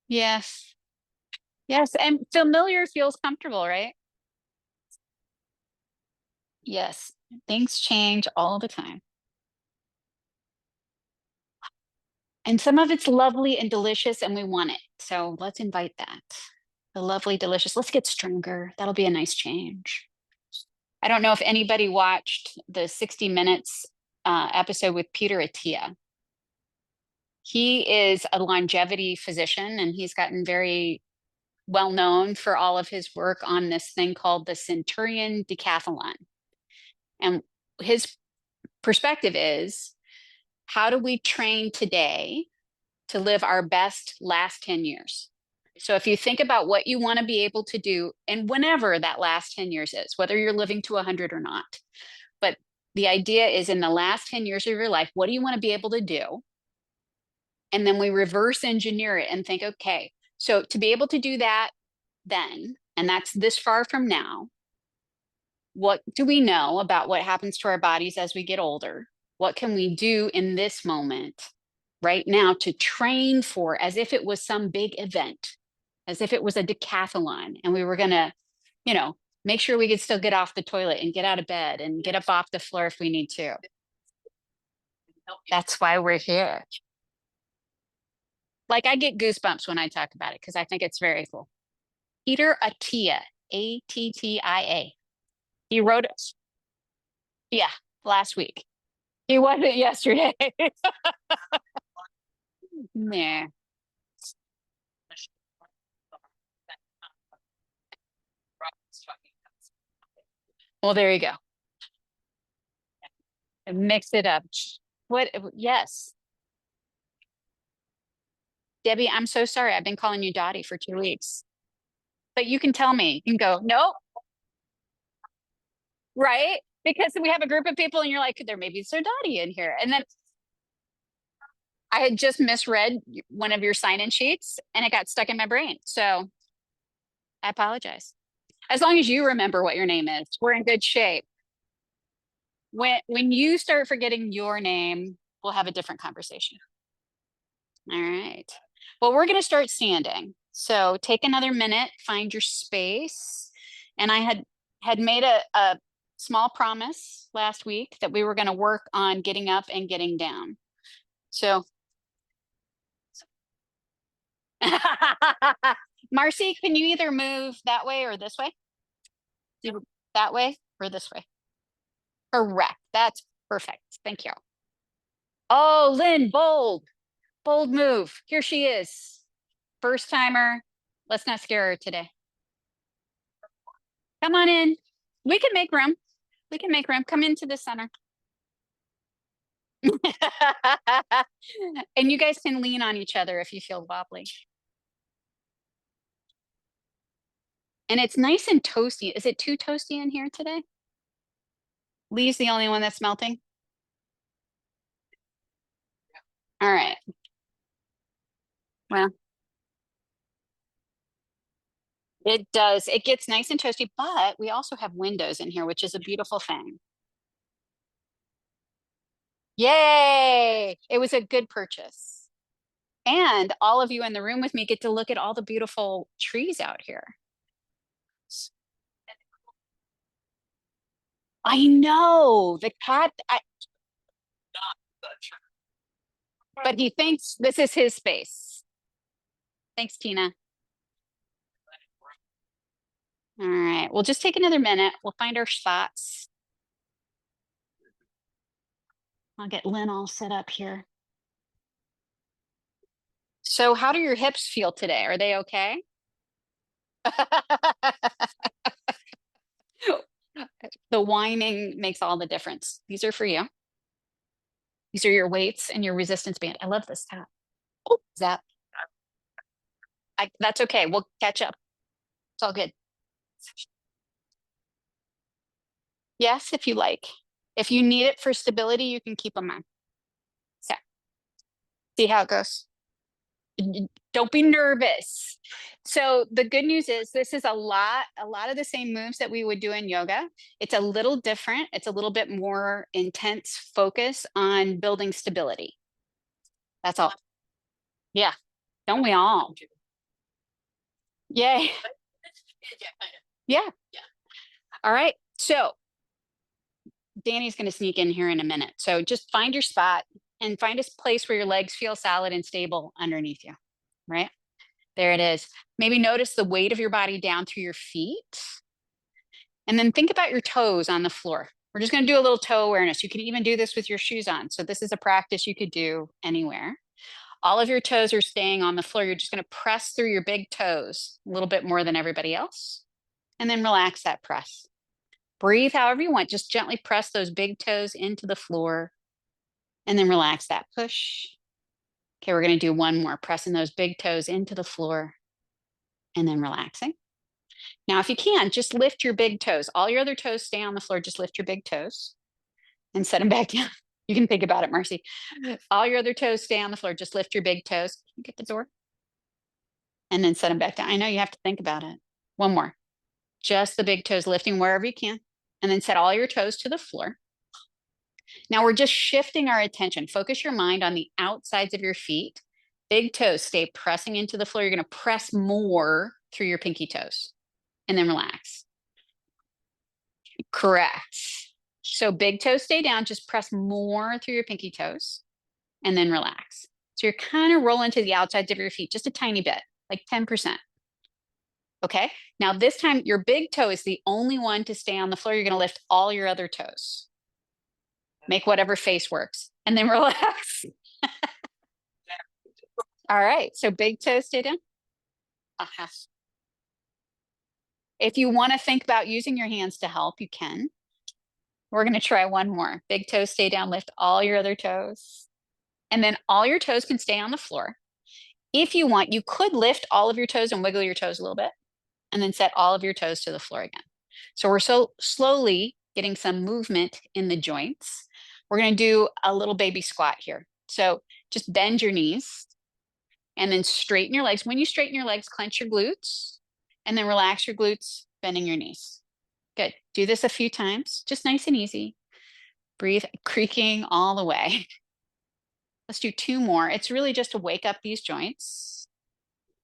Yes. Yes. And familiar feels comfortable, right? Yes. Things change all the time. And some of it's lovely and delicious, and we want it. So let's invite that. The lovely, delicious. Let's get stronger. That'll be a nice change. I don't know if anybody watched the 60 Minutes episode with Peter Attia. He is a longevity physician, and he's gotten very well known for all of his work on this thing called the Centurion Decathlon. And his perspective is, how do we train today to live our best last 10 years? So if you think about what you want to be able to do, and whenever that last 10 years is, whether you're living to 100 or not, but the idea is in the last 10 years of your life, what do you want to be able to do? And then we reverse engineer it and think, okay, so to be able to do that then, and that's this far from now, what do we know about what happens to our bodies as we get older? What can we do in this moment right now to train for as if it was some big event, as if it was a decathlon and we were going to, you know, make sure we could still get off the toilet and get out of bed and get up off the floor if we need to. That's why we're here. Like I get goosebumps when I talk about it because I think it's very cool. Peter Attia, Attia. He wrote it. Yeah, last week. He wasn't yesterday. Nah. Well, there you go. Mix it up. What? Yes. Debbie, I'm so sorry. I've been calling you Dottie for 2 weeks. But you can tell me. You can go, no, right? Because we have a group of people and you're like, there may be Sir Dottie in here. And then I had just misread one of your sign-in sheets and it got stuck in my brain. So I apologize. As long as you remember what your name is, we're in good shape. When you start forgetting your name, we'll have a different conversation. All right. Well, we're going to start standing. So take another minute, find your space. And I had made a small promise last week that we were going to work on getting up and getting down. So Marcy, can you either move that way or this way? That way or this way? Correct. That's perfect. Thank you. Oh, Lynn, bold. Bold move. Here she is. First timer. Let's not scare her today. Come on in. We can make room. We can make room. Come into the center. And you guys can lean on each other if you feel wobbly. And it's nice and toasty. Is it too toasty in here today? Lee's the only one that's melting. All right. Well, it does. It gets nice and toasty, but we also have windows in here, which is a beautiful thing. Yay! It was a good purchase. And all of you in the room with me get to look at all the beautiful trees out here. I know the cat, but he thinks this is his space. Thanks, Tina. All right, we'll just take another minute. We'll find our spots. I'll get Lynn all set up here. So how do your hips feel today? Are they okay? The whining makes all the difference. These are for you. These are your weights and your resistance band. I love this hat. Oh, zap. That's okay. We'll catch up. It's all good. Yes, if you like. If you need it for stability, you can keep them on. So, see how it goes. Don't be nervous. So the good news is this is a lot of the same moves that we would do in yoga. It's a little different. It's a little bit more intense focus on building stability. That's all. Yeah. Don't we all? Yay. Yeah. All right. So Danny's going to sneak in here in a minute. So just find your spot and find a place where your legs feel solid and stable underneath you, right? There it is. Maybe notice the weight of your body down through your feet. And then think about your toes on the floor. We're just going to do a little toe awareness. You can even do this with your shoes on. So this is a practice you could do anywhere. All of your toes are staying on the floor. You're just going to press through your big toes a little bit more than everybody else. And then relax that press. Breathe however you want. Just gently press those big toes into the floor and then relax that push. Okay, we're going to do one more, pressing those big toes into the floor and then relaxing. Now, if you can, just lift your big toes. All your other toes stay on the floor. Just lift your big toes and set them back down. You can think about it, Marcy. All your other toes stay on the floor. Just lift your big toes. Can you get the door? And then set them back down. I know you have to think about it. One more. Just the big toes lifting wherever you can. And then set all your toes to the floor. Now we're just shifting our attention. Focus your mind on the outsides of your feet. Big toes stay pressing into the floor. You're going to press more through your pinky toes and then relax. Correct. So big toes stay down. Just press more through your pinky toes and then relax. So you're kind of rolling to the outsides of your feet just a tiny bit, like 10%. Okay. Now this time your big toe is the only one to stay on the floor. You're going to lift all your other toes. Make whatever face works and then relax. All right. So big toes stay down. Uh-huh. If you want to think about using your hands to help, you can. We're going to try one more. Big toes stay down. Lift all your other toes. And then all your toes can stay on the floor. If you want, you could lift all of your toes and wiggle your toes a little bit and then set all of your toes to the floor again. So we're so slowly getting some movement in the joints. We're going to do a little baby squat here. So just bend your knees and then straighten your legs. When you straighten your legs, clench your glutes and then relax your glutes, bending your knees. Good. Do this a few times, just nice and easy. Breathe, creaking all the way. Let's do two more. It's really just to wake up these joints.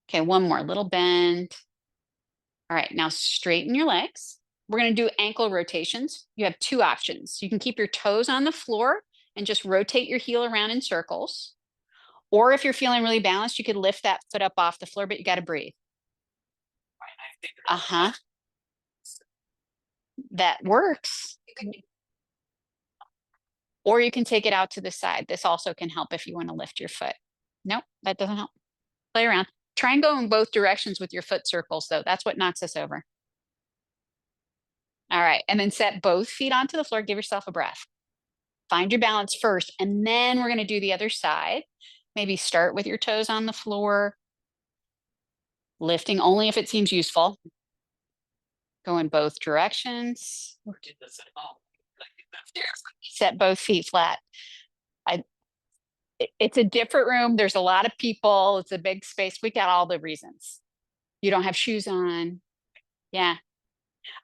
Okay, one more, little bend. All right, now straighten your legs. We're going to do ankle rotations. You have two options. You can keep your toes on the floor and just rotate your heel around in circles. Or if you're feeling really balanced, you could lift that foot up off the floor, but you got to breathe. Uh-huh. That works. Or you can take it out to the side. This also can help if you want to lift your foot. Nope, that doesn't help. Play around. Try and go in both directions with your foot circles, though. That's what knocks us over. All right, and then set both feet onto the floor. Give yourself a breath. Find your balance first, and then we're going to do the other side. Maybe start with your toes on the floor, lifting only if it seems useful. Go in both directions. Set both feet flat. It's a different room. There's a lot of people. It's a big space. We got all the reasons. You don't have shoes on. Yeah.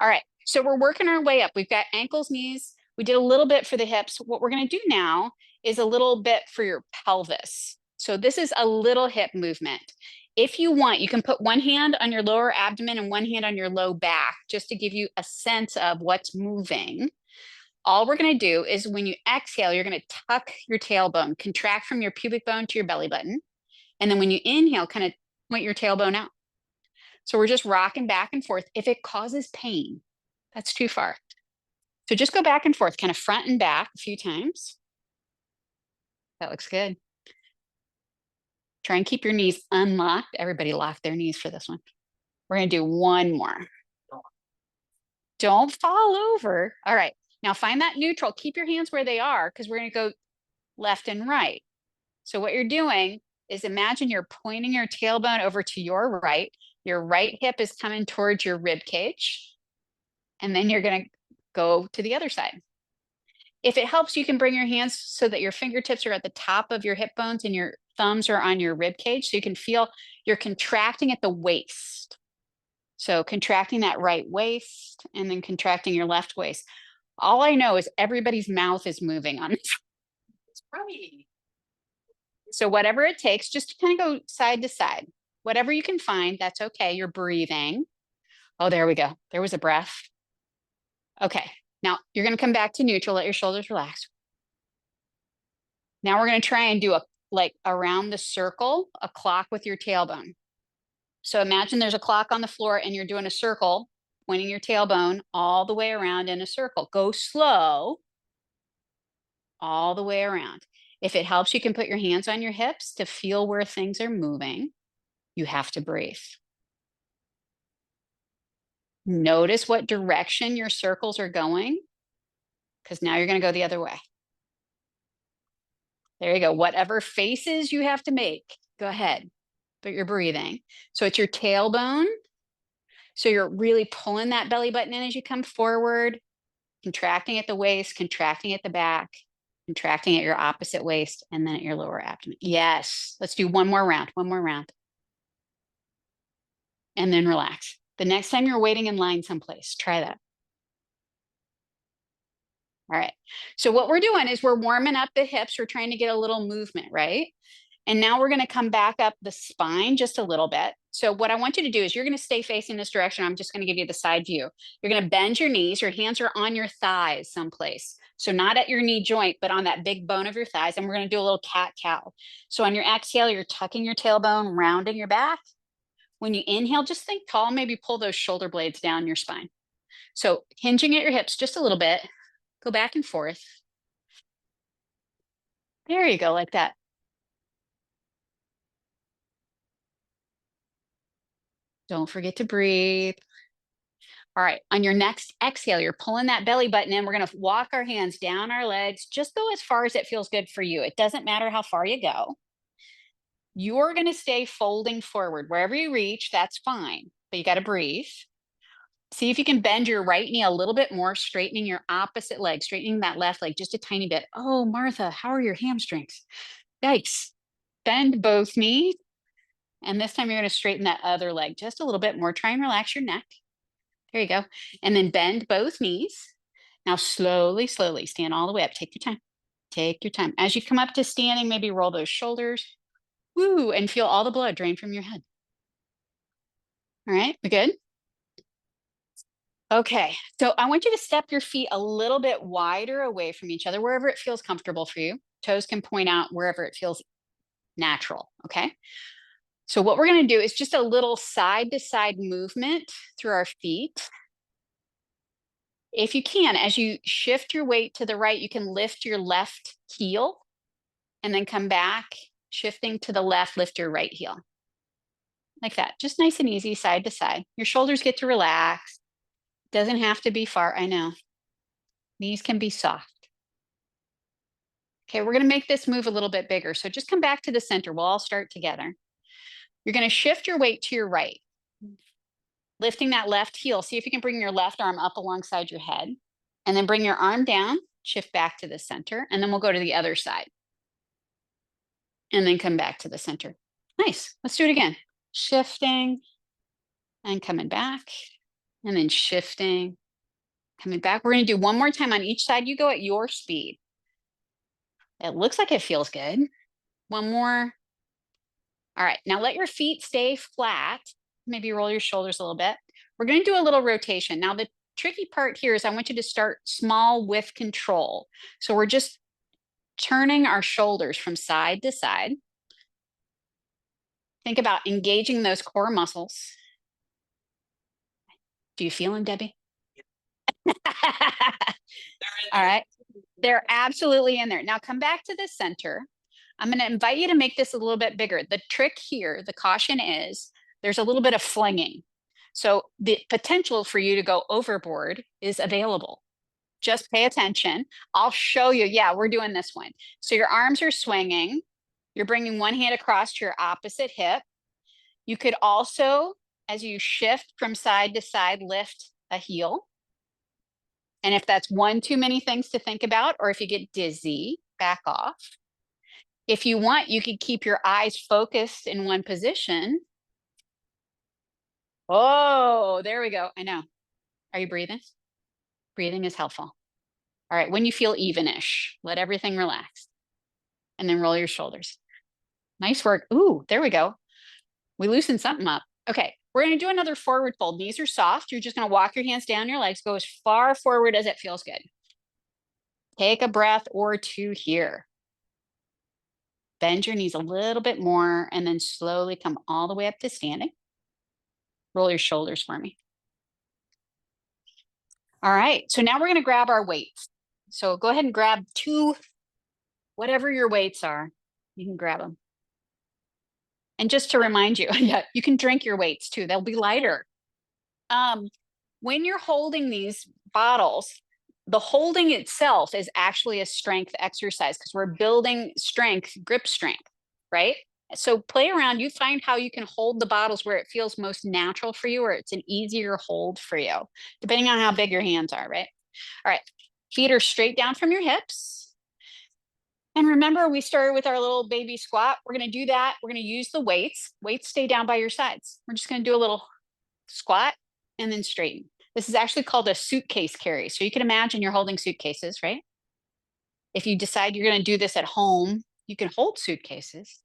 All right. So we're working our way up. We've got ankles, knees. We did a little bit for the hips. What we're going to do now is a little bit for your pelvis. So this is a little hip movement. If you want, you can put one hand on your lower abdomen and one hand on your low back, just to give you a sense of what's moving. All we're going to do is when you exhale, you're going to tuck your tailbone, contract from your pubic bone to your belly button. And then when you inhale, kind of point your tailbone out. So we're just rocking back and forth. If it causes pain, that's too far. So just go back and forth, kind of front and back a few times. That looks good. Try and keep your knees unlocked. Everybody lock their knees for this one. We're going to do one more. Don't fall over. All right. Now find that neutral. Keep your hands where they are because we're going to go left and right. So what you're doing is imagine you're pointing your tailbone over to your right. Your right hip is coming towards your rib cage. And then you're going to go to the other side. If it helps, you can bring your hands so that your fingertips are at the top of your hip bones and your thumbs are on your rib cage. So you can feel you're contracting at the waist. So contracting that right waist and then contracting your left waist. All I know is everybody's mouth is moving on this. Right. So whatever it takes, just to kind of go side to side. Whatever you can find, that's okay. You're breathing. Oh, there we go. There was a breath. Okay. Now you're going to come back to neutral. Let your shoulders relax. Now we're going to try and do a like around the circle, a clock with your tailbone. So imagine there's a clock on the floor and you're doing a circle, pointing your tailbone all the way around in a circle. Go slow all the way around. If it helps, you can put your hands on your hips to feel where things are moving. You have to breathe. Notice what direction your circles are going, because now you're going to go the other way. There you go. Whatever faces you have to make, go ahead, but you're breathing. So it's your tailbone. So you're really pulling that belly button in as you come forward, contracting at the waist, contracting at the back, contracting at your opposite waist, and then at your lower abdomen. Yes. Let's do one more round, one more round. And then relax. The next time you're waiting in line someplace, try that. All right. So what we're doing is we're warming up the hips. We're trying to get a little movement, right? And now we're going to come back up the spine just a little bit. So what I want you to do is you're going to stay facing this direction. I'm just going to give you the side view. You're going to bend your knees. Your hands are on your thighs someplace. So not at your knee joint, but on that big bone of your thighs. And we're going to do a little cat-cow. So on your exhale, you're tucking your tailbone, rounding your back. When you inhale, just think tall, maybe pull those shoulder blades down your spine. So hinging at your hips just a little bit, go back and forth. There you go, like that. Don't forget to breathe. All right, on your next exhale, you're pulling that belly button in. We're going to walk our hands down our legs. Just go as far as it feels good for you. It doesn't matter how far you go. You're going to stay folding forward. Wherever you reach, that's fine, but you got to breathe. See if you can bend your right knee a little bit more, straightening your opposite leg, straightening that left leg just a tiny bit. Oh, Martha, how are your hamstrings? Yikes. Bend both knees. And this time you're going to straighten that other leg just a little bit more. Try and relax your neck. There you go. And then bend both knees. Now slowly, slowly stand all the way up. Take your time. Take your time. As you come up to standing, maybe roll those shoulders. Woo, and feel all the blood drain from your head. All right, we good? Okay, so I want you to step your feet a little bit wider away from each other, wherever it feels comfortable for you. Toes can point out wherever it feels natural, okay? So what we're going to do is just a little side to side movement through our feet. If you can, as you shift your weight to the right, you can lift your left heel and then come back, shifting to the left, lift your right heel. Like that, just nice and easy, side to side. Your shoulders get to relax. Doesn't have to be far, I know. Knees can be soft. Okay, we're gonna make this move a little bit bigger. So just come back to the center. We'll all start together. You're gonna shift your weight to your right, lifting that left heel. See if you can bring your left arm up alongside your head and then bring your arm down, shift back to the center, and then we'll go to the other side and then come back to the center. Nice, let's do it again. Shifting and coming back and then shifting, coming back. We're gonna do one more time on each side. You go at your speed. It looks like it feels good. One more. All right, now let your feet stay flat. Maybe roll your shoulders a little bit. We're going to do a little rotation. Now, the tricky part here is I want you to start small with control. So we're just turning our shoulders from side to side. Think about engaging those core muscles. Do you feel them, Debbie? All right. They're absolutely in there. Now come back to the center. I'm going to invite you to make this a little bit bigger. The trick here, the caution is there's a little bit of flinging. So the potential for you to go overboard is available. Just pay attention. I'll show you. Yeah, we're doing this one. So your arms are swinging. You're bringing one hand across to your opposite hip. You could also, as you shift from side to side, lift a heel. And if that's one too many things to think about, or if you get dizzy, back off. If you want, you could keep your eyes focused in one position. Oh, there we go. I know. Are you breathing? Breathing is helpful. All right, when you feel evenish, let everything relax. And then roll your shoulders. Nice work. Ooh, there we go. We loosened something up. Okay, we're gonna do another forward fold. Knees are soft. You're just gonna walk your hands down your legs, go as far forward as it feels good. Take a breath or two here. Bend your knees a little bit more and then slowly come all the way up to standing. Roll your shoulders for me. All right, so now we're gonna grab our weights. So go ahead and grab two, whatever your weights are, you can grab them. And just to remind you, yeah, you can drink your weights too. They'll be lighter. When you're holding these bottles, the holding itself is actually a strength exercise because we're building strength, grip strength, right? So play around. You find how you can hold the bottles where it feels most natural for you, or it's an easier hold for you, depending on how big your hands are, right? All right. Feet are straight down from your hips. And remember, we started with our little baby squat. We're going to do that. We're going to use the weights. Weights stay down by your sides. We're just going to do a little squat and then straighten. This is actually called a suitcase carry. So you can imagine you're holding suitcases, right? If you decide you're going to do this at home, you can hold suitcases.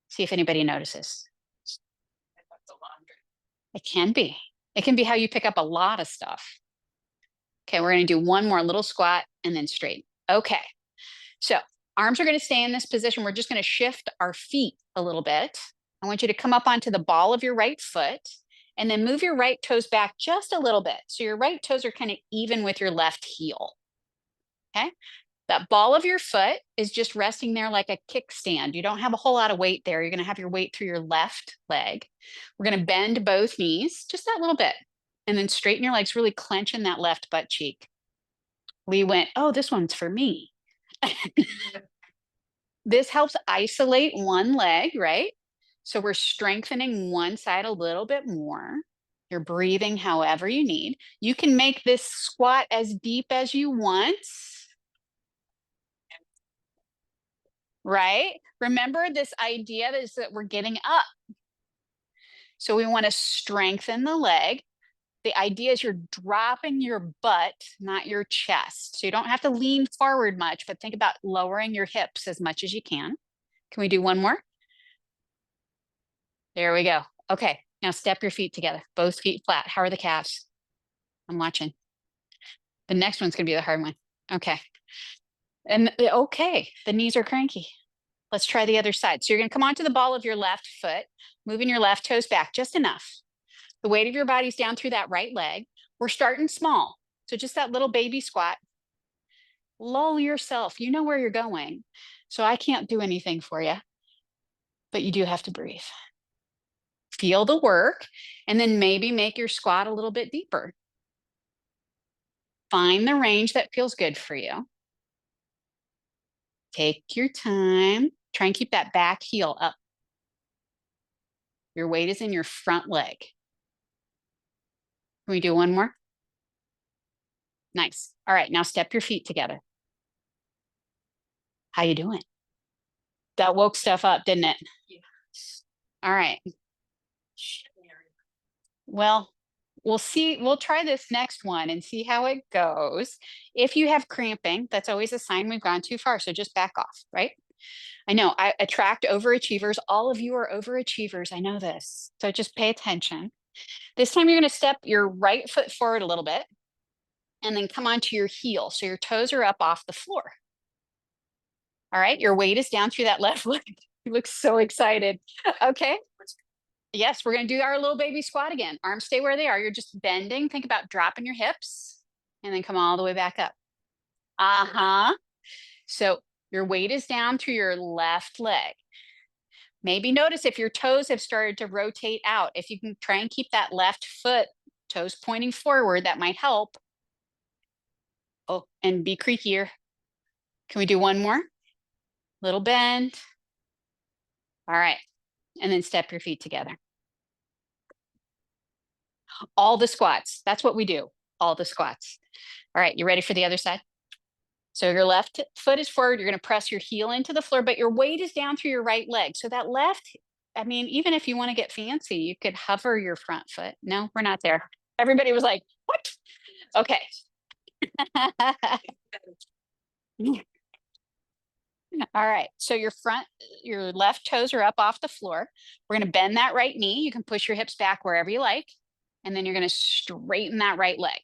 See if anybody notices. It can be. It can be how you pick up a lot of stuff. Okay, we're going to do one more little squat and then straighten. Okay, so arms are going to stay in this position. We're just going to shift our feet a little bit. I want you to come up onto the ball of your right foot and then move your right toes back just a little bit. So your right toes are kind of even with your left heel. Okay. That ball of your foot is just resting there like a kickstand. You don't have a whole lot of weight there. You're going to have your weight through your left leg. We're going to bend both knees just that little bit and then straighten your legs, really clenching that left butt cheek. We went, oh, this one's for me. This helps isolate one leg, right? So we're strengthening one side a little bit more. You're breathing however you need. You can make this squat as deep as you want, right? Remember this idea is that we're getting up. So we want to strengthen the leg. The idea is you're dropping your butt, not your chest. So you don't have to lean forward much, but think about lowering your hips as much as you can. Can we do one more? There we go. Okay, now step your feet together, both feet flat. How are the calves? I'm watching. The next one's gonna be the hard one. Okay. And okay, the knees are cranky. Let's try the other side. So you're gonna come onto the ball of your left foot, moving your left toes back just enough. The weight of your body's down through that right leg. We're starting small. So just that little baby squat. Lull yourself. You know where you're going. So I can't do anything for you, but you do have to breathe. Feel the work, and then maybe make your squat a little bit deeper. Find the range that feels good for you. Take your time. Try and keep that back heel up. Your weight is in your front leg. Can we do one more? Nice. All right, now step your feet together. How you doing? That woke stuff up, didn't it? Yeah. All right. Well, we'll see. We'll try this next one and see how it goes. If you have cramping, that's always a sign we've gone too far. So just back off, right? I know I attract overachievers. All of you are overachievers. I know this. So just pay attention. This time you're going to step your right foot forward a little bit and then come onto your heel. So your toes are up off the floor. All right. Your weight is down through that left leg. You look so excited. Okay. Yes, we're going to do our little baby squat again. Arms stay where they are. You're just bending. Think about dropping your hips and then come all the way back up. Uh-huh. So your weight is down through your left leg. Maybe notice if your toes have started to rotate out. If you can try and keep that left foot, toes pointing forward, that might help. Oh, and be creakier. Can we do one more? Little bend. All right. And then step your feet together. All the squats. That's what we do. All the squats. All right, you ready for the other side? So your left foot is forward. You're going to press your heel into the floor, but your weight is down through your right leg. So that left, I mean, even if you want to get fancy, you could hover your front foot. No, we're not there. Everybody was like, what? Okay. All right. So your left toes are up off the floor. We're going to bend that right knee. You can push your hips back wherever you like. And then you're going to straighten that right leg.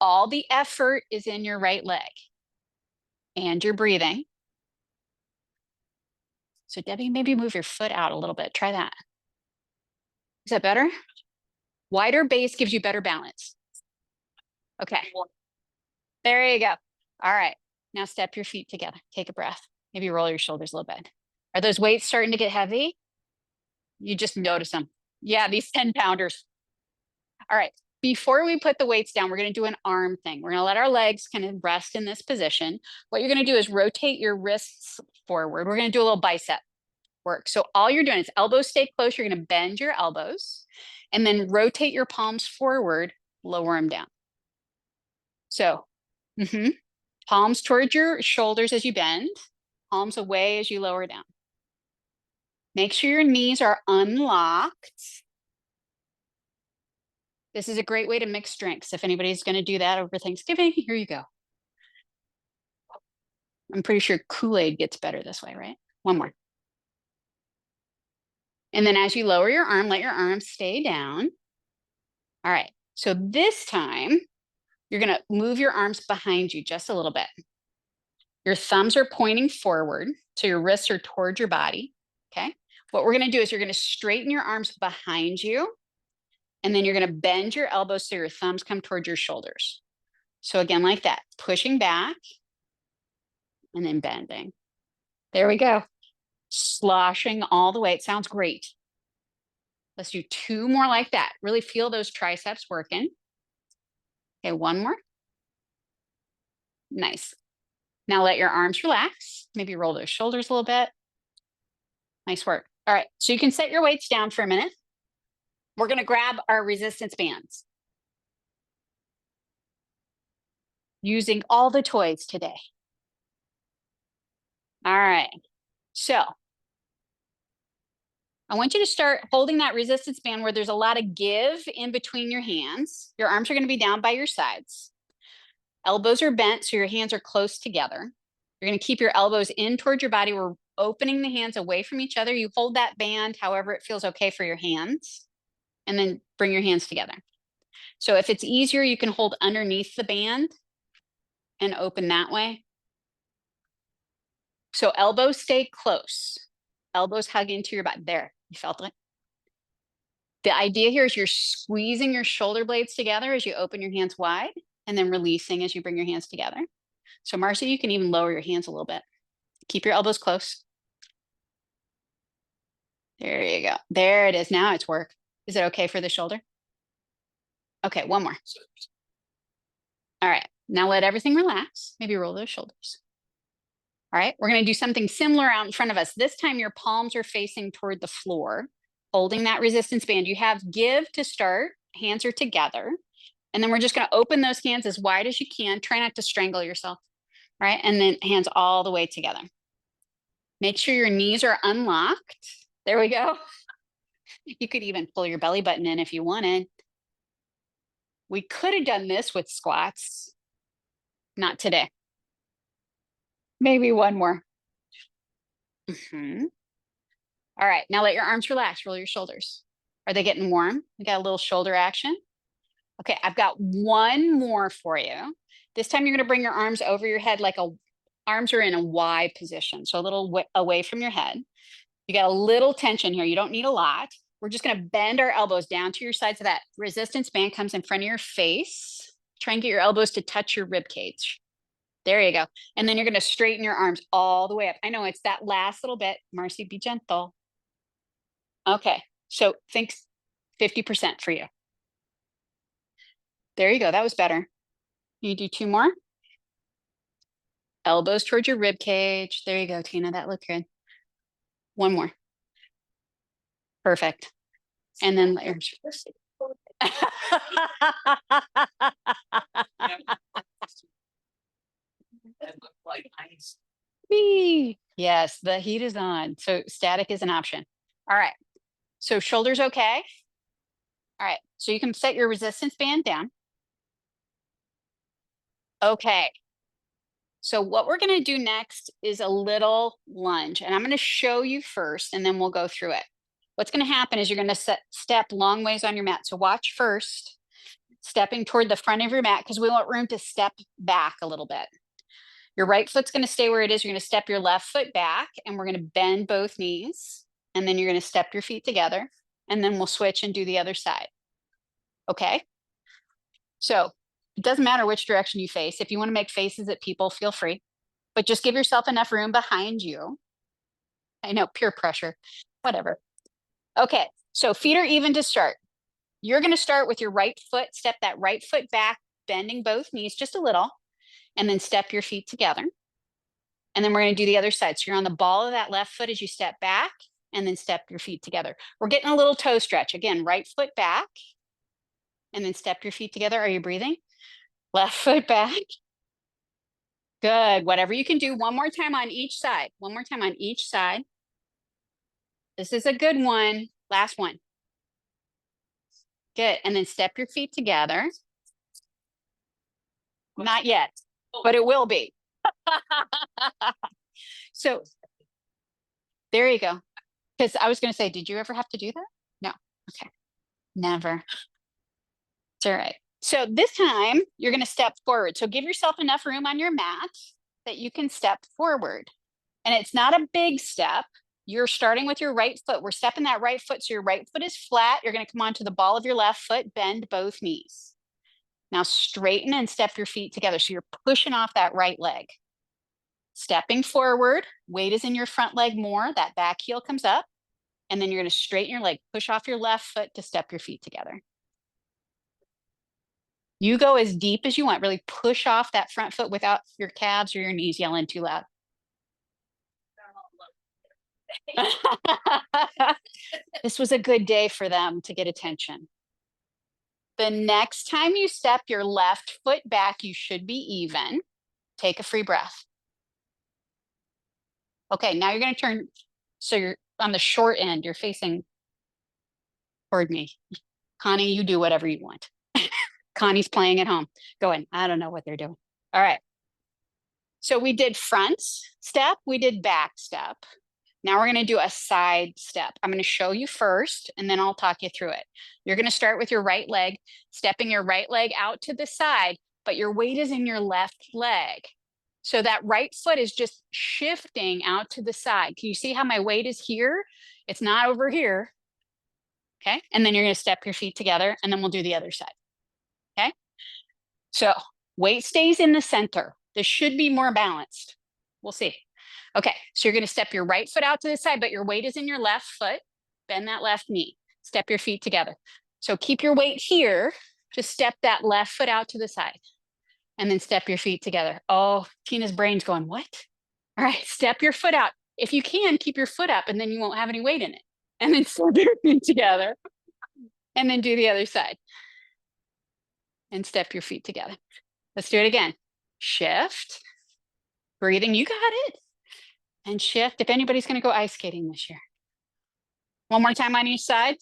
All the effort is in your right leg. And you're breathing. So Debbie, maybe move your foot out a little bit. Try that. Is that better? Wider base gives you better balance. Okay. There you go. All right. Now step your feet together. Take a breath. Maybe roll your shoulders a little bit. Are those weights starting to get heavy? You just notice them. Yeah, these 10-pounders. All right. Before we put the weights down, we're going to do an arm thing. We're going to let our legs kind of rest in this position. What you're going to do is rotate your wrists forward. We're going to do a little bicep work. So all you're doing is elbows stay close. You're going to bend your elbows and then rotate your palms forward, lower them down. So palms towards your shoulders as you bend, palms away as you lower down. Make sure your knees are unlocked. This is a great way to mix strengths. If anybody's going to do that over Thanksgiving, here you go. I'm pretty sure Kool-Aid gets better this way, right? One more. And then as you lower your arm, let your arm stay down. All right. So this time, you're going to move your arms behind you just a little bit. Your thumbs are pointing forward, so your wrists are towards your body. Okay. What we're going to do is you're going to straighten your arms behind you, and then you're going to bend your elbows so your thumbs come towards your shoulders. So again, like that, pushing back and then bending. There we go. Sloshing all the way. It sounds great. Let's do 2 more like that. Really feel those triceps working. Okay, 1 more. Nice. Now let your arms relax. Maybe roll those shoulders a little bit. Nice work. All right, so you can set your weights down for a minute. We're going to grab our resistance bands. Using all the toys today. All right, so I want you to start holding that resistance band where there's a lot of give in between your hands. Your arms are going to be down by your sides. Elbows are bent, so your hands are close together. You're going to keep your elbows in towards your body. We're opening the hands away from each other. You hold that band however it feels okay for your hands, and then bring your hands together. So if it's easier, you can hold underneath the band and open that way. So elbows stay close. Elbows hug into your butt. There, you felt it? The idea here is you're squeezing your shoulder blades together as you open your hands wide and then releasing as you bring your hands together. So Marcy, you can even lower your hands a little bit. Keep your elbows close. There you go. There it is. Now it's work. Is it okay for the shoulder? Okay, 1 more. All right, now let everything relax. Maybe roll those shoulders. All right, we're going to do something similar out in front of us. This time your palms are facing toward the floor, holding that resistance band. You have give to start. Hands are together. And then we're just going to open those hands as wide as you can. Try not to strangle yourself. All right, and then hands all the way together. Make sure your knees are unlocked. There we go. You could even pull your belly button in if you wanted. We could have done this with squats. Not today. Maybe 1 more. All right, now let your arms relax. Roll your shoulders. Are they getting warm? We got a little shoulder action. Okay, I've got 1 more for you. This time you're going to bring your arms over your head like arms are in a Y position, so a little away from your head. You got a little tension here. You don't need a lot. We're just going to bend our elbows down to your sides so that resistance band comes in front of your face. Try and get your elbows to touch your rib cage. There you go. And then you're going to straighten your arms all the way up. I know it's that last little bit. Marcy, be gentle. Okay, so think 50% for you. There you go. That was better. You do 2 more. Elbows towards your rib cage. There you go, Tina. That looked good. 1 more. Perfect. And then Whee! Yes, the heat is on. So static is an option. All right. So shoulders okay. All right. So you can set your resistance band down. Okay. So what we're going to do next is a little lunge, and I'm going to show you first, and then we'll go through it. What's going to happen is you're going to step long ways on your mat. So watch first, stepping toward the front of your mat because we want room to step back a little bit. Your right foot's going to stay where it is. You're going to step your left foot back, and we're going to bend both knees, and then you're going to step your feet together, and then we'll switch and do the other side. Okay? So it doesn't matter which direction you face. If you want to make faces at people, feel free, but just give yourself enough room behind you. I know, peer pressure, whatever. Okay, so feet are even to start. You're going to start with your right foot, step that right foot back, bending both knees just a little, and then step your feet together. And then we're going to do the other side. So you're on the ball of that left foot as you step back, and then step your feet together. We're getting a little toe stretch. Again, right foot back, and then step your feet together. Are you breathing? Left foot back. Good. Whatever you can do. One more time on each side. One more time on each side. This is a good one. Last one. Good. And then step your feet together. Not yet, but it will be. So there you go. Because I was going to say, did you ever have to do that? No. Okay. Never. It's all right. So this time you're going to step forward. So give yourself enough room on your mat that you can step forward. And it's not a big step. You're starting with your right foot. We're stepping that right foot. So your right foot is flat. You're going to come onto the ball of your left foot, bend both knees. Now straighten and step your feet together. So you're pushing off that right leg. Stepping forward, weight is in your front leg more. That back heel comes up. And then you're going to straighten your leg, push off your left foot to step your feet together. You go as deep as you want. Really push off that front foot without your calves or your knees yelling too loud. This was a good day for them to get attention. The next time you step your left foot back, you should be even. Take a free breath. Okay, now you're going to turn. So you're on the short end. You're facing toward me. Connie, you do whatever you want. Connie's playing at home. Going, I don't know what they're doing. All right. So we did front step. We did back step. Now we're going to do a side step. I'm going to show you first, and then I'll talk you through it. You're going to start with your right leg, stepping your right leg out to the side, but your weight is in your left leg. So that right foot is just shifting out to the side. Can you see how my weight is here? It's not over here. Okay. And then you're going to step your feet together, and then we'll do the other side. Okay. So weight stays in the center. This should be more balanced. We'll see. Okay, so you're going to step your right foot out to the side, but your weight is in your left foot. Bend that left knee. Step your feet together. So keep your weight here. Just step that left foot out to the side. And then step your feet together. Oh, Tina's brain's going, what? All right, step your foot out. If you can, keep your foot up, and then you won't have any weight in it. And then step your feet together. And then do the other side. And step your feet together. Let's do it again. Shift. Breathing, you got it. And shift. If anybody's going to go ice skating this year. One more time on each side.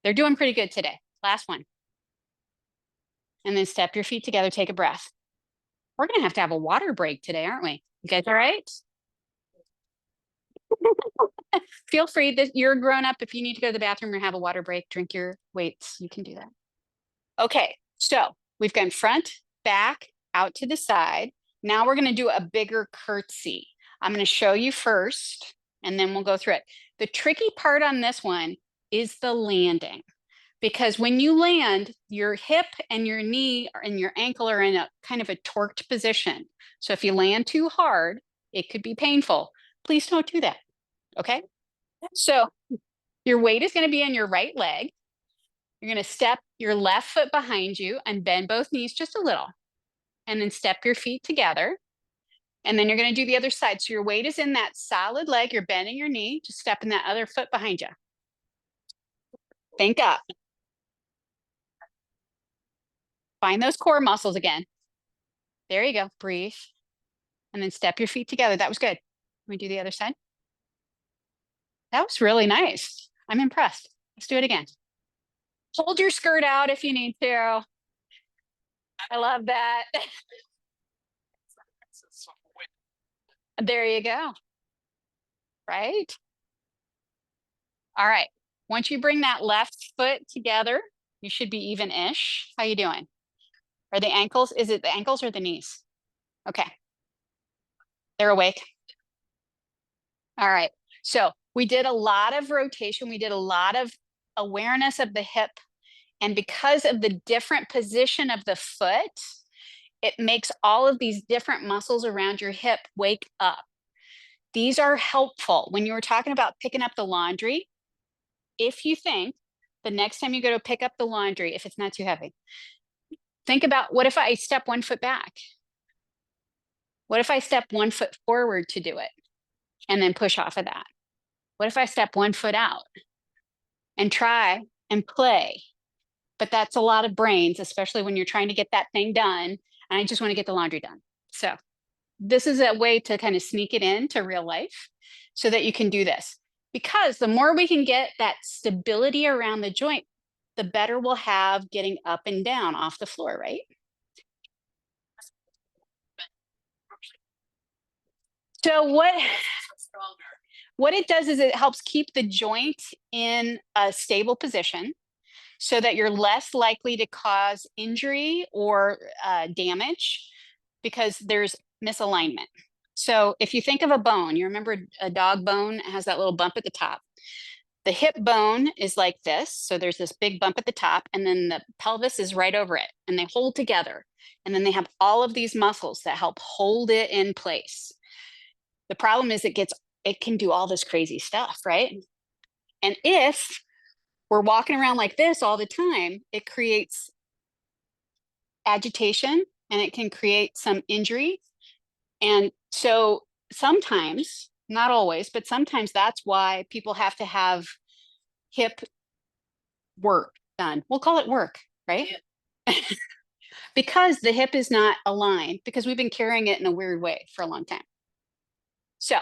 They're doing pretty good today. Last one. And then step your feet together. Take a breath. We're going to have a water break today, aren't we? You guys all right? Feel free that you're grown up. If you need to go to the bathroom or have a water break, drink your weights. You can do that. Okay. So we've gone front, back, out to the side. Now we're going to do a bigger curtsy. I'm going to show you first, and then we'll go through it. The tricky part on this one is the landing, because when you land, your hip and your knee and your ankle are in a kind of a torqued position. So if you land too hard, it could be painful. Please don't do that. Okay. So your weight is going to be in your right leg. You're going to step your left foot behind you and bend both knees just a little. And then step your feet together. And then you're going to do the other side. So your weight is in that solid leg. You're bending your knee, just stepping that other foot behind you. Think up. Find those core muscles again. There you go. Breathe. And then step your feet together. That was good. Let me do the other side. That was really nice. I'm impressed. Let's do it again. Hold your skirt out if you need to. I love that. There you go. Right? All right. Once you bring that left foot together, you should be even-ish. How you doing? Are the ankles, is it the ankles or the knees? Okay. They're awake. All right. So we did a lot of rotation. We did a lot of awareness of the hip. And because of the different position of the foot, it makes all of these different muscles around your hip wake up. These are helpful. When you were talking about picking up the laundry, if you think the next time you go to pick up the laundry, if it's not too heavy, think about, what if I step 1 foot back? What if I step 1 foot forward to do it and then push off of that? What if I step 1 foot out and try and play? But that's a lot of brains, especially when you're trying to get that thing done. And I just want to get the laundry done. So this is a way to kind of sneak it into real life so that you can do this. Because the more we can get that stability around the joint, the better we'll have getting up and down off the floor, right? So what it does is it helps keep the joint in a stable position so that you're less likely to cause injury or damage because there's misalignment. So if you think of a bone, you remember a dog bone has that little bump at the top. The hip bone is like this. So there's this big bump at the top, and then the pelvis is right over it, and they hold together. And then they have all of these muscles that help hold it in place. The problem is it can do all this crazy stuff, right? And if we're walking around like this all the time, it creates agitation and it can create some injury. And so sometimes, not always, but sometimes that's why people have to have hip work done. We'll call it work, right? Yeah. Because the hip is not aligned, because we've been carrying it in a weird way for a long time. So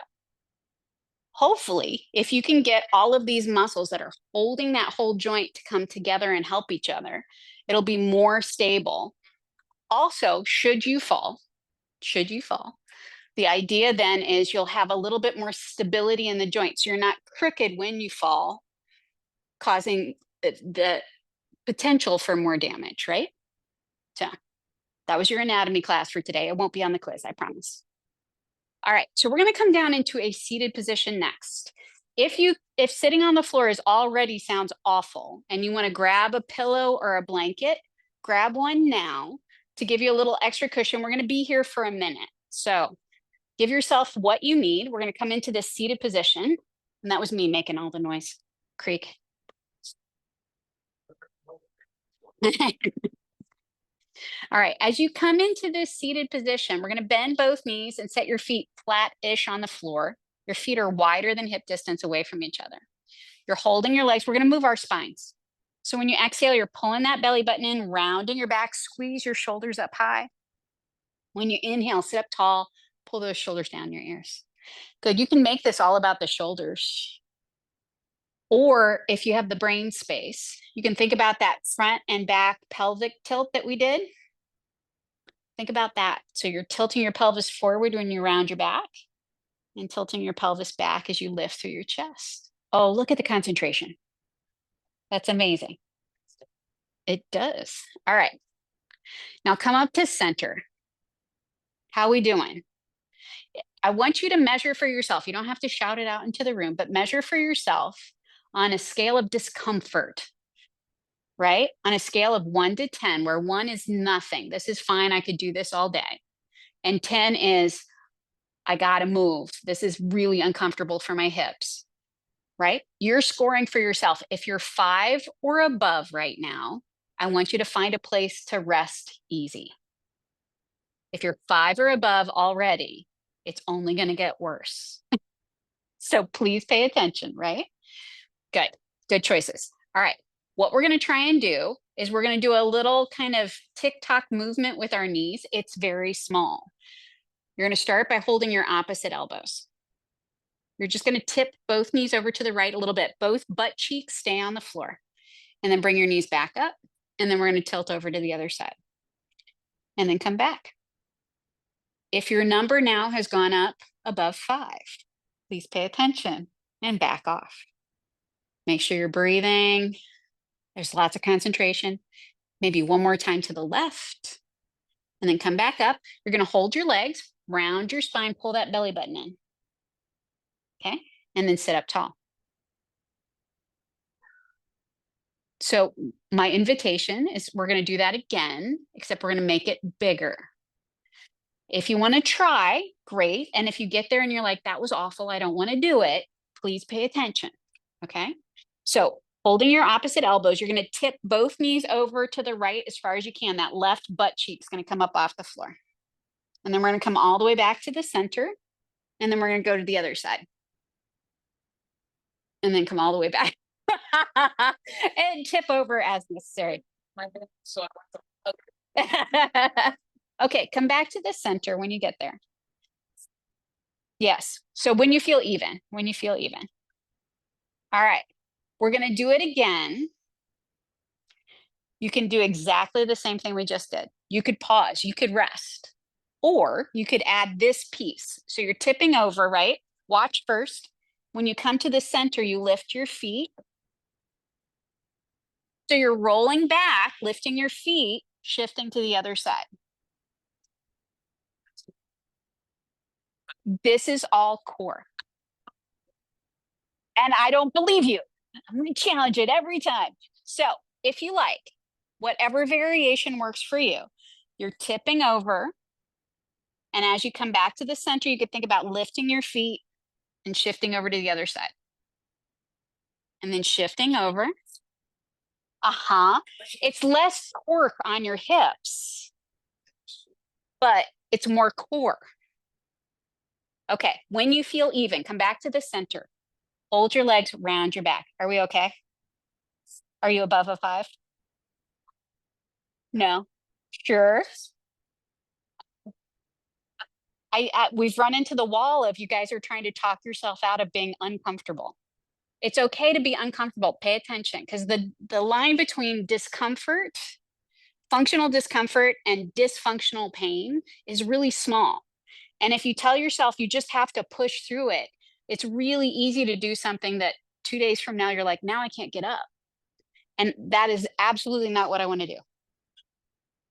hopefully, if you can get all of these muscles that are holding that whole joint to come together and help each other, it'll be more stable. Also, should you fall, the idea then is you'll have a little bit more stability in the joint. So you're not crooked when you fall, causing the potential for more damage, right? So that was your anatomy class for today. It won't be on the quiz, I promise. All right, so we're going to come down into a seated position next. If sitting on the floor is already sounds awful and you want to grab a pillow or a blanket, grab one now to give you a little extra cushion. We're going to be here for a minute. So give yourself what you need. We're going to come into this seated position. And that was me making all the noise. Creak. All right, as you come into this seated position, we're going to bend both knees and set your feet flat-ish on the floor. Your feet are wider than hip distance away from each other. You're holding your legs. We're going to move our spines. So when you exhale, you're pulling that belly button in, rounding your back, squeeze your shoulders up high. When you inhale, sit up tall, pull those shoulders down your ears. Good. You can make this all about the shoulders. Or if you have the brain space, you can think about that front and back pelvic tilt that we did. Think about that. So you're tilting your pelvis forward when you round your back and tilting your pelvis back as you lift through your chest. Oh, look at the concentration. That's amazing. It does. All right. Now come up to center. How we doing? I want you to measure for yourself. You don't have to shout it out into the room, but measure for yourself on a scale of discomfort, right? On a scale of 1 to 10, where 1 is nothing. This is fine. I could do this all day. And 10 is, I got to move. This is really uncomfortable for my hips, right? You're scoring for yourself. If you're 5 or above right now, I want you to find a place to rest easy. If you're 5 or above already, it's only going to get worse. So please pay attention, right? Good. Good choices. All right. What we're going to try and do is we're going to do a little kind of tick-tock movement with our knees. It's very small. You're going to start by holding your opposite elbows. You're just going to tip both knees over to the right a little bit. Both butt cheeks stay on the floor. And then bring your knees back up. And then we're going to tilt over to the other side. And then come back. If your number now has gone up above 5, please pay attention and back off. Make sure you're breathing. There's lots of concentration. Maybe one more time to the left. And then come back up. You're going to hold your legs, round your spine, pull that belly button in. Okay? And then sit up tall. So my invitation is we're going to do that again, except we're going to make it bigger. If you want to try, great. And if you get there and you're like, that was awful, I don't want to do it, please pay attention. Okay? So holding your opposite elbows, you're going to tip both knees over to the right as far as you can. That left butt cheek's going to come up off the floor. And then we're going to come all the way back to the center. And then we're going to go to the other side. And then come all the way back. And tip over as necessary. Okay, come back to the center when you get there. Yes. So when you feel even. All right. We're going to do it again. You can do exactly the same thing we just did. You could pause, you could rest, or you could add this piece. So you're tipping over, right? Watch first. When you come to the center, you lift your feet. So you're rolling back, lifting your feet, shifting to the other side. This is all core. And I don't believe you. I'm going to challenge it every time. So if you like, whatever variation works for you, you're tipping over. And as you come back to the center, you could think about lifting your feet and shifting over to the other side. And then shifting over. It's less torque on your hips, but it's more core. Okay, when you feel even, come back to the center. Hold your legs round your back. Are we okay? Are you above a 5? No. Sure. We've run into the wall of you guys are trying to talk yourself out of being uncomfortable. It's okay to be uncomfortable. Pay attention, because the line between discomfort, functional discomfort, and dysfunctional pain is really small. And if you tell yourself you just have to push through it, it's really easy to do something that 2 days from now, you're like, now I can't get up. And that is absolutely not what I want to do.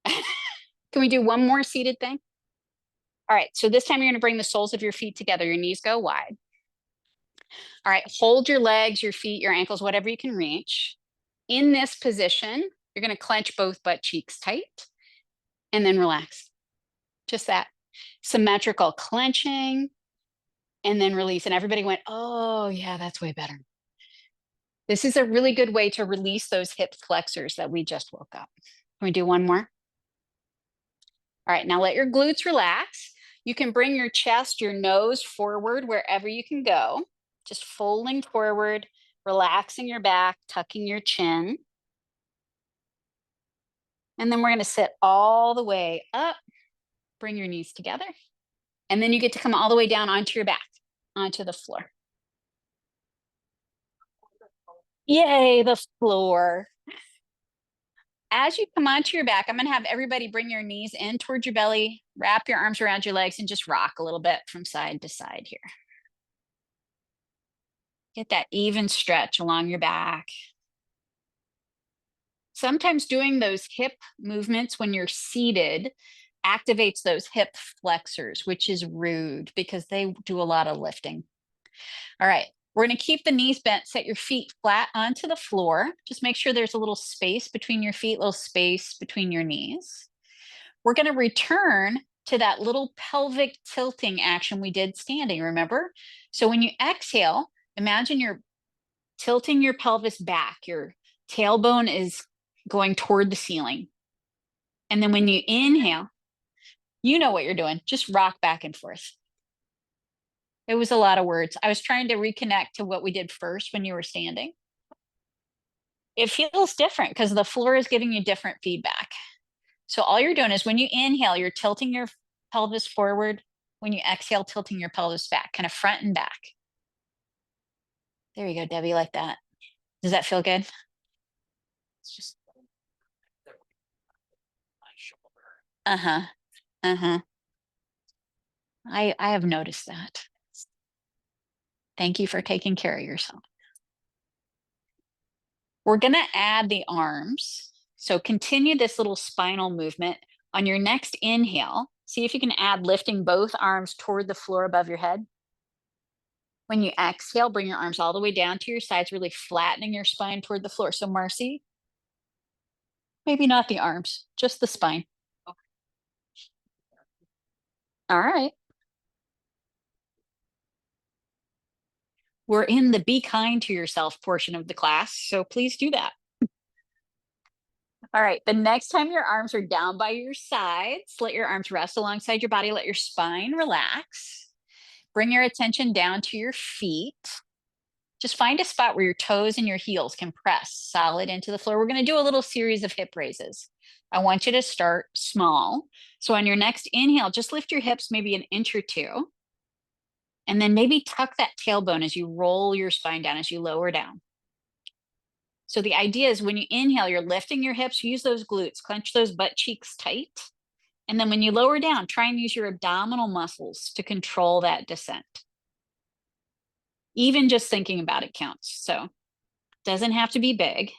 Can we do one more seated thing? All right, so this time you're going to bring the soles of your feet together. Your knees go wide. All right, hold your legs, your feet, your ankles, whatever you can reach. In this position, you're going to clench both butt cheeks tight and then relax. Just that. Symmetrical clenching and then release. And everybody went, oh, yeah, that's way better. This is a really good way to release those hip flexors that we just woke up. Can we do one more? All right, now let your glutes relax. You can bring your chest, your nose forward wherever you can go. Just folding forward, relaxing your back, tucking your chin. And then we're going to sit all the way up. Bring your knees together. And then you get to come all the way down onto your back, onto the floor. Yay, the floor. As you come onto your back, I'm going to have everybody bring your knees in towards your belly, wrap your arms around your legs, and just rock a little bit from side to side here. Get that even stretch along your back. Sometimes doing those hip movements when you're seated activates those hip flexors, which is rude because they do a lot of lifting. All right, we're going to keep the knees bent, set your feet flat onto the floor. Just make sure there's a little space between your feet, little space between your knees. We're going to return to that little pelvic tilting action we did standing, remember? So when you exhale, imagine you're tilting your pelvis back. Your tailbone is going toward the ceiling. And then when you inhale, you know what you're doing. Just rock back and forth. It was a lot of words. I was trying to reconnect to what we did first when you were standing. It feels different because the floor is giving you different feedback. So all you're doing is when you inhale, you're tilting your pelvis forward. When you exhale, tilting your pelvis back, kind of front and back. There you go, Debbie, like that. Does that feel good? It's just uh-huh. Uh-huh. I have noticed that. Thank you for taking care of yourself. We're going to add the arms. So continue this little spinal movement. On your next inhale, see if you can add lifting both arms toward the floor above your head. When you exhale, bring your arms all the way down to your sides, really flattening your spine toward the floor. So Marcy, maybe not the arms, just the spine. All right. We're in the be kind to yourself portion of the class, so please do that. All right, the next time your arms are down by your sides, let your arms rest alongside your body, let your spine relax. Bring your attention down to your feet. Just find a spot where your toes and your heels can press solid into the floor. We're going to do a little series of hip raises. I want you to start small. So on your next inhale, just lift your hips maybe an inch or two. And then maybe tuck that tailbone as you roll your spine down, as you lower down. So the idea is when you inhale, you're lifting your hips, use those glutes, clench those butt cheeks tight. And then when you lower down, try and use your abdominal muscles to control that descent. Even just thinking about it counts. So it doesn't have to be big.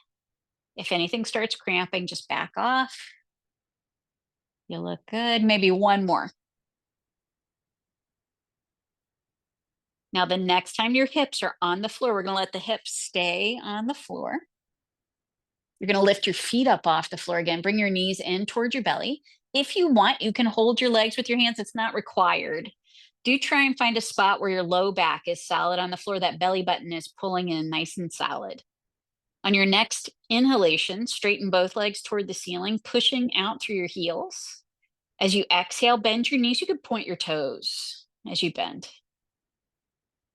If anything starts cramping, just back off. You look good. Maybe one more. Now, the next time your hips are on the floor, we're going to let the hips stay on the floor. You're going to lift your feet up off the floor again. Bring your knees in towards your belly. If you want, you can hold your legs with your hands. It's not required. Do try and find a spot where your low back is solid on the floor. That belly button is pulling in nice and solid. On your next inhalation, straighten both legs toward the ceiling, pushing out through your heels. As you exhale, bend your knees. You could point your toes as you bend.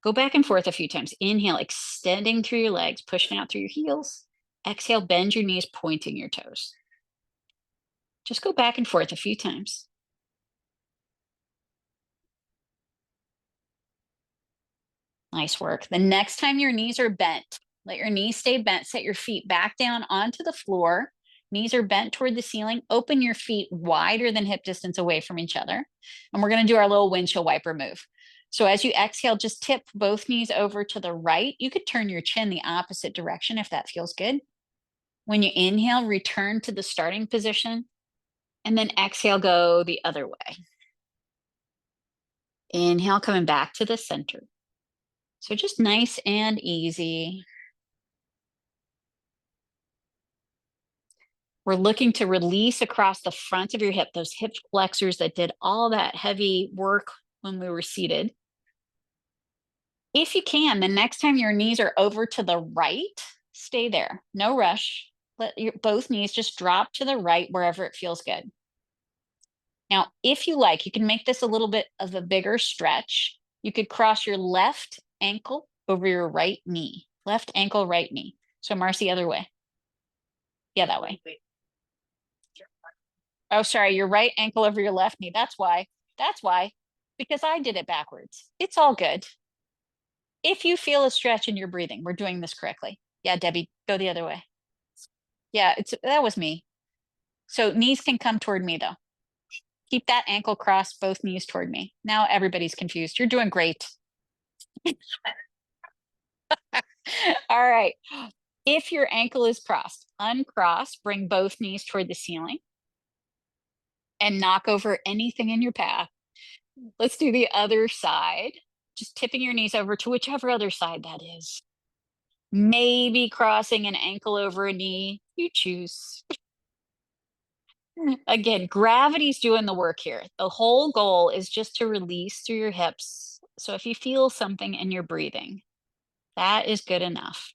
Go back and forth a few times. Inhale, extending through your legs, pushing out through your heels. Exhale, bend your knees, pointing your toes. Just go back and forth a few times. Nice work. The next time your knees are bent, let your knees stay bent. Set your feet back down onto the floor. Knees are bent toward the ceiling. Open your feet wider than hip distance away from each other. And we're going to do our little windshield wiper move. So as you exhale, just tip both knees over to the right. You could turn your chin the opposite direction if that feels good. When you inhale, return to the starting position. And then exhale, go the other way. Inhale, coming back to the center. So just nice and easy. We're looking to release across the front of your hip, those hip flexors that did all that heavy work when we were seated. If you can, the next time your knees are over to the right, stay there. No rush. Let both knees just drop to the right wherever it feels good. Now, if you like, you can make this a little bit of a bigger stretch. You could cross your left ankle over your right knee. Left ankle, right knee. So Marcy, other way. Yeah, that way. Oh, sorry, your right ankle over your left knee. That's why. That's why. Because I did it backwards. It's all good. If you feel a stretch in your breathing, we're doing this correctly. Yeah, Debbie, go the other way. Yeah, that was me. So knees can come toward me though. Keep that ankle crossed, both knees toward me. Now everybody's confused. You're doing great. All right. If your ankle is crossed, uncross, bring both knees toward the ceiling and knock over anything in your path. Let's do the other side. Just tipping your knees over to whichever other side that is. Maybe crossing an ankle over a knee. You choose. Again, gravity's doing the work here. The whole goal is just to release through your hips. So if you feel something in your breathing, that is good enough.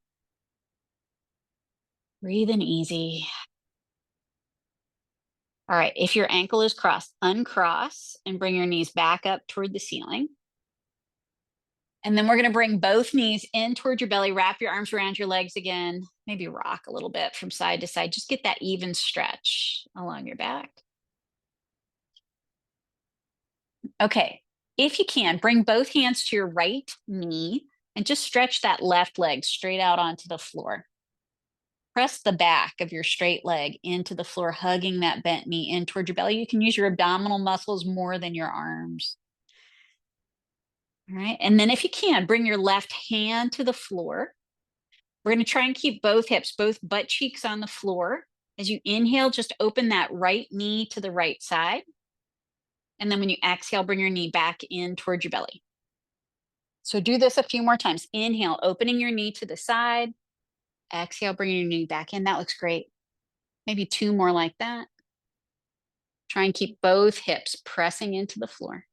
Breathe in easy. All right, if your ankle is crossed, uncross and bring your knees back up toward the ceiling. And then we're going to bring both knees in towards your belly, wrap your arms around your legs again, maybe rock a little bit from side to side. Just get that even stretch along your back. Okay, if you can, bring both hands to your right knee and just stretch that left leg straight out onto the floor. Press the back of your straight leg into the floor, hugging that bent knee in toward your belly. You can use your abdominal muscles more than your arms. All right, and then if you can, bring your left hand to the floor. We're going to try and keep both hips, both butt cheeks on the floor. As you inhale, just open that right knee to the right side. And then when you exhale, bring your knee back in towards your belly. So do this a few more times. Inhale, opening your knee to the side. Exhale, bringing your knee back in. That looks great. Maybe 2 more like that. Try and keep both hips pressing into the floor.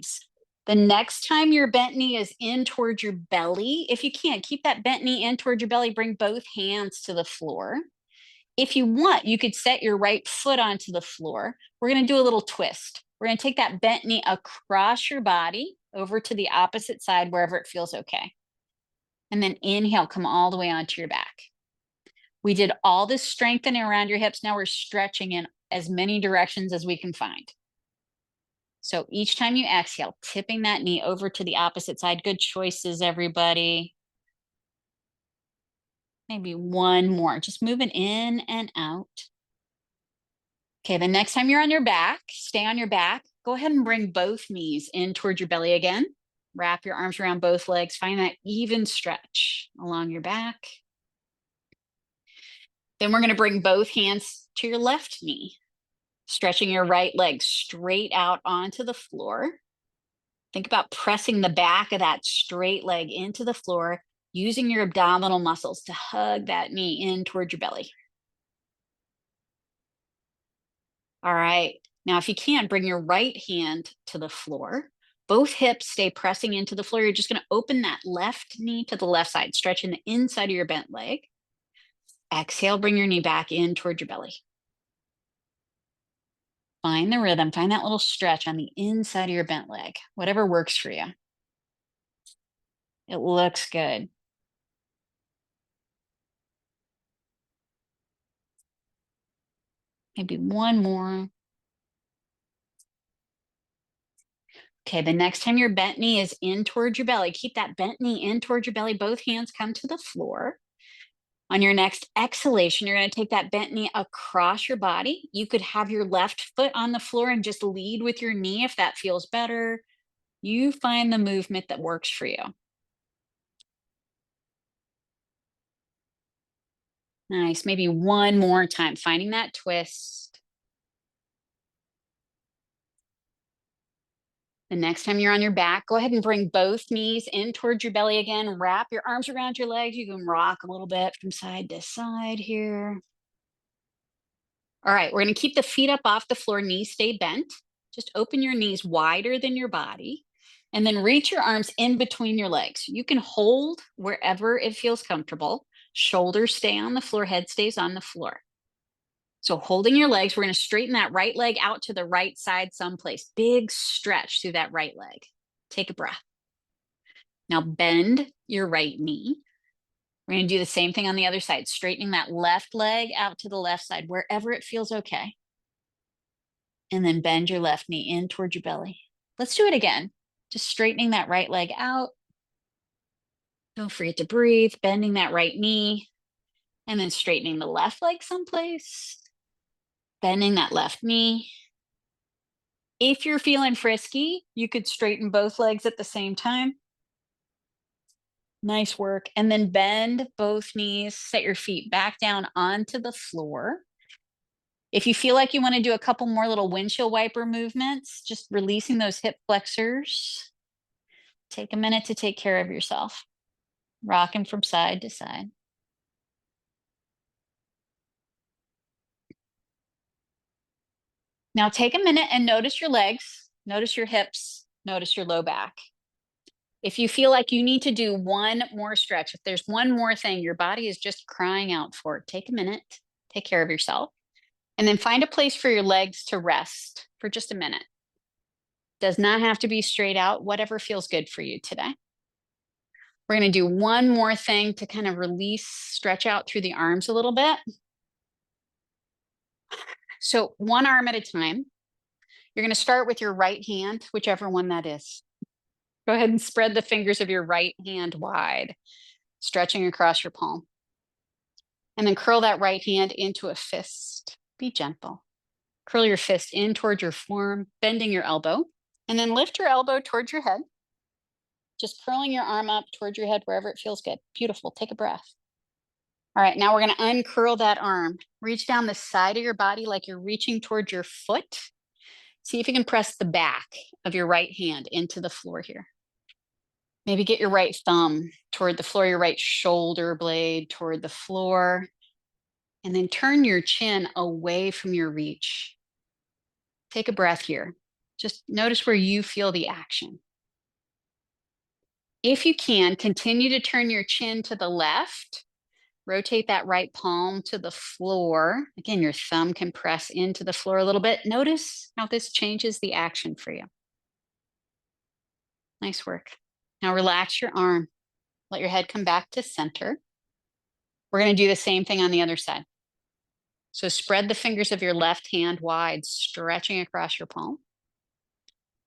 Nice. The next time your bent knee is in towards your belly, if you can, keep that bent knee in towards your belly, bring both hands to the floor. If you want, you could set your right foot onto the floor. We're going to do a little twist. We're going to take that bent knee across your body over to the opposite side, wherever it feels okay. And then inhale, come all the way onto your back. We did all this strengthening around your hips. Now we're stretching in as many directions as we can find. So each time you exhale, tipping that knee over to the opposite side. Good choices, everybody. Maybe 1 more, just moving in and out. Okay, the next time you're on your back, stay on your back. Go ahead and bring both knees in towards your belly again. Wrap your arms around both legs. Find that even stretch along your back. Then we're going to bring both hands to your left knee, stretching your right leg straight out onto the floor. Think about pressing the back of that straight leg into the floor, using your abdominal muscles to hug that knee in towards your belly. All right. Now, if you can, bring your right hand to the floor. Both hips stay pressing into the floor. You're just going to open that left knee to the left side, stretching the inside of your bent leg. Exhale, bring your knee back in towards your belly. Find the rhythm. Find that little stretch on the inside of your bent leg, whatever works for you. It looks good. Maybe 1 more. Okay, the next time your bent knee is in towards your belly, keep that bent knee in towards your belly. Both hands come to the floor. On your next exhalation, you're going to take that bent knee across your body. You could have your left foot on the floor and just lead with your knee if that feels better. You find the movement that works for you. Nice. Maybe 1 more time, finding that twist. The next time you're on your back, go ahead and bring both knees in towards your belly again. Wrap your arms around your legs. You can rock a little bit from side to side here. All right, we're going to keep the feet up off the floor, knees stay bent. Just open your knees wider than your body, and then reach your arms in between your legs. You can hold wherever it feels comfortable. Shoulders stay on the floor, head stays on the floor. So holding your legs, we're going to straighten that right leg out to the right side someplace. Big stretch through that right leg. Take a breath. Now bend your right knee. We're going to do the same thing on the other side, straightening that left leg out to the left side, wherever it feels okay. And then bend your left knee in towards your belly. Let's do it again. Just straightening that right leg out. Don't forget to breathe, bending that right knee, and then straightening the left leg someplace. Bending that left knee. If you're feeling frisky, you could straighten both legs at the same time. Nice work. And then bend both knees, set your feet back down onto the floor. If you feel like you want to do a couple more little windshield wiper movements, just releasing those hip flexors. Take a minute to take care of yourself. Rocking from side to side. Now take a minute and notice your legs, notice your hips, notice your low back. If you feel like you need to do 1 more stretch, if there's 1 more thing your body is just crying out for, take a minute, take care of yourself, and then find a place for your legs to rest for just a minute. Does not have to be straight out, whatever feels good for you today. We're going to do one more thing to kind of release, stretch out through the arms a little bit. So one arm at a time. You're going to start with your right hand, whichever one that is. Go ahead and spread the fingers of your right hand wide, stretching across your palm. And then curl that right hand into a fist. Be gentle. Curl your fist in towards your forearm, bending your elbow. And then lift your elbow towards your head. Just curling your arm up towards your head wherever it feels good. Beautiful. Take a breath. All right, now we're going to uncurl that arm. Reach down the side of your body like you're reaching towards your foot. See if you can press the back of your right hand into the floor here. Maybe get your right thumb toward the floor, your right shoulder blade toward the floor, and then turn your chin away from your reach. Take a breath here. Just notice where you feel the action. If you can, continue to turn your chin to the left. Rotate that right palm to the floor. Again, your thumb can press into the floor a little bit. Notice how this changes the action for you. Nice work. Now relax your arm. Let your head come back to center. We're going to do the same thing on the other side. So spread the fingers of your left hand wide, stretching across your palm.